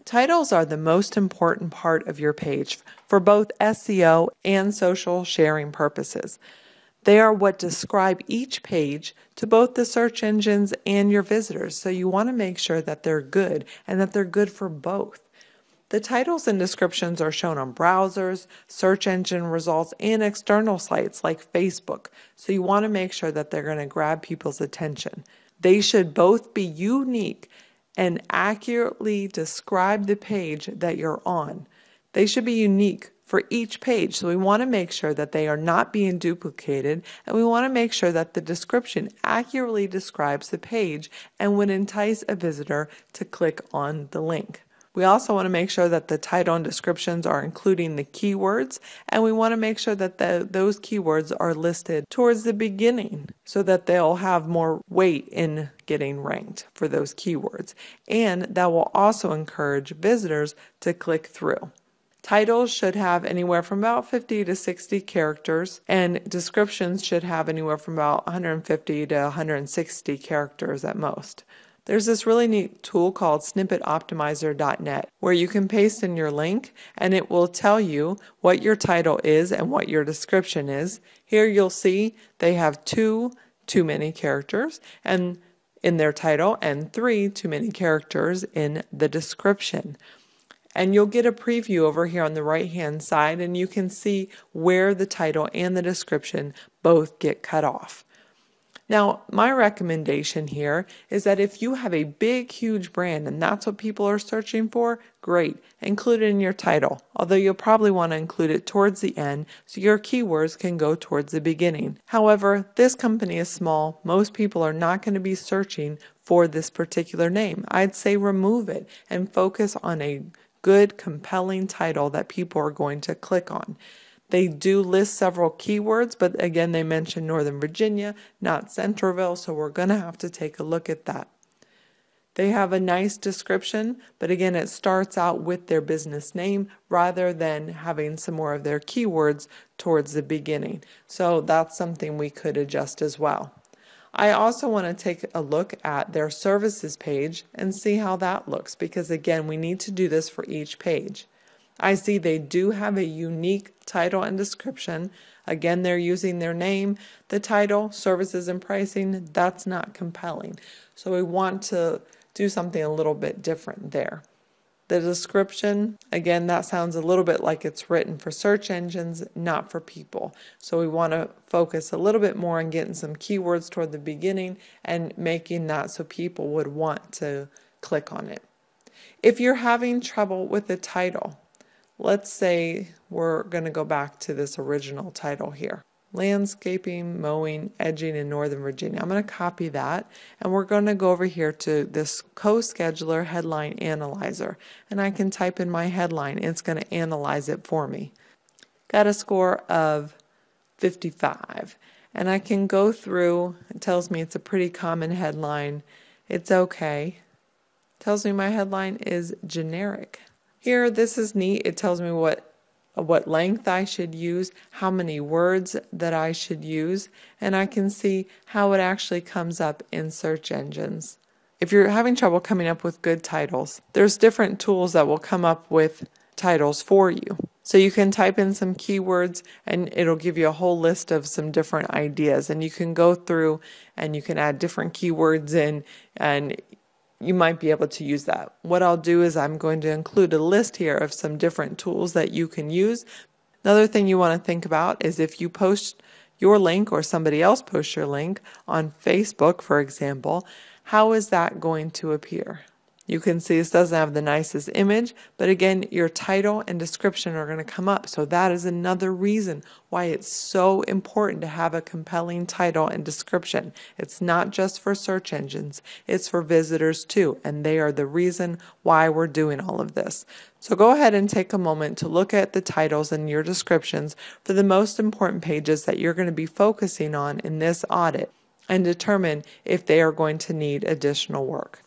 Titles are the most important part of your page for both SEO and social sharing purposes. They are what describe each page to both the search engines and your visitors, so you want to make sure that they're good and that they're good for both. The titles and descriptions are shown on browsers, search engine results, and external sites like Facebook, so you want to make sure that they're going to grab people's attention. They should both be unique and accurately describe the page that you're on. They should be unique for each page, so we want to make sure that they are not being duplicated, and we want to make sure that the description accurately describes the page and would entice a visitor to click on the link. We also want to make sure that the title and descriptions are including the keywords, and we want to make sure that those keywords are listed towards the beginning so that they'll have more weight in getting ranked for those keywords, and that will also encourage visitors to click through. Titles should have anywhere from about 50 to 60 characters, and descriptions should have anywhere from about 150 to 160 characters at most. There's this really neat tool called snippetoptimizer.net where you can paste in your link and it will tell you what your title is and what your description is. Here you'll see they have 2 too many characters and in their title and 3 too many characters in the description. And you'll get a preview over here on the right hand side and you can see where the title and the description both get cut off. Now, my recommendation here is that if you have a big, huge brand and that's what people are searching for, great, include it in your title, although you'll probably want to include it towards the end so your keywords can go towards the beginning. However, this company is small. Most people are not going to be searching for this particular name. I'd say remove it and focus on a good, compelling title that people are going to click on. They do list several keywords, but again, they mention Northern Virginia, not Centerville, so we're going to have to take a look at that. They have a nice description, but again, it starts out with their business name rather than having some more of their keywords towards the beginning. So that's something we could adjust as well. I also want to take a look at their services page and see how that looks, because again, we need to do this for each page. I see they do have a unique title and description. Again, they're using their name, the title, services and pricing. That's not compelling. So we want to do something a little bit different there. The description, again, that sounds a little bit like it's written for search engines, not for people. So we want to focus a little bit more on getting some keywords toward the beginning and making that so people would want to click on it. If you're having trouble with the title, let's say we're going to go back to this original title here. Landscaping, mowing, edging in Northern Virginia. I'm going to copy that and we're going to go over here to this CoScheduler headline analyzer and I can type in my headline and it's going to analyze it for me. Got a score of 55 and I can go through. It tells me it's a pretty common headline. It's okay. It tells me my headline is generic. Here, this is neat. It tells me what length I should use, how many words that I should use, and I can see how it actually comes up in search engines. If you're having trouble coming up with good titles, there's different tools that will come up with titles for you. So you can type in some keywords and it'll give you a whole list of some different ideas, and you can go through and you can add different keywords in and you might be able to use that. What I'll do is I'm going to include a list here of some different tools that you can use. Another thing you want to think about is if you post your link or somebody else posts your link on Facebook, for example, how is that going to appear? You can see this doesn't have the nicest image, but again, your title and description are going to come up. So that is another reason why it's so important to have a compelling title and description. It's not just for search engines, it's for visitors too, and they are the reason why we're doing all of this. So go ahead and take a moment to look at the titles and your descriptions for the most important pages that you're going to be focusing on in this audit and determine if they are going to need additional work.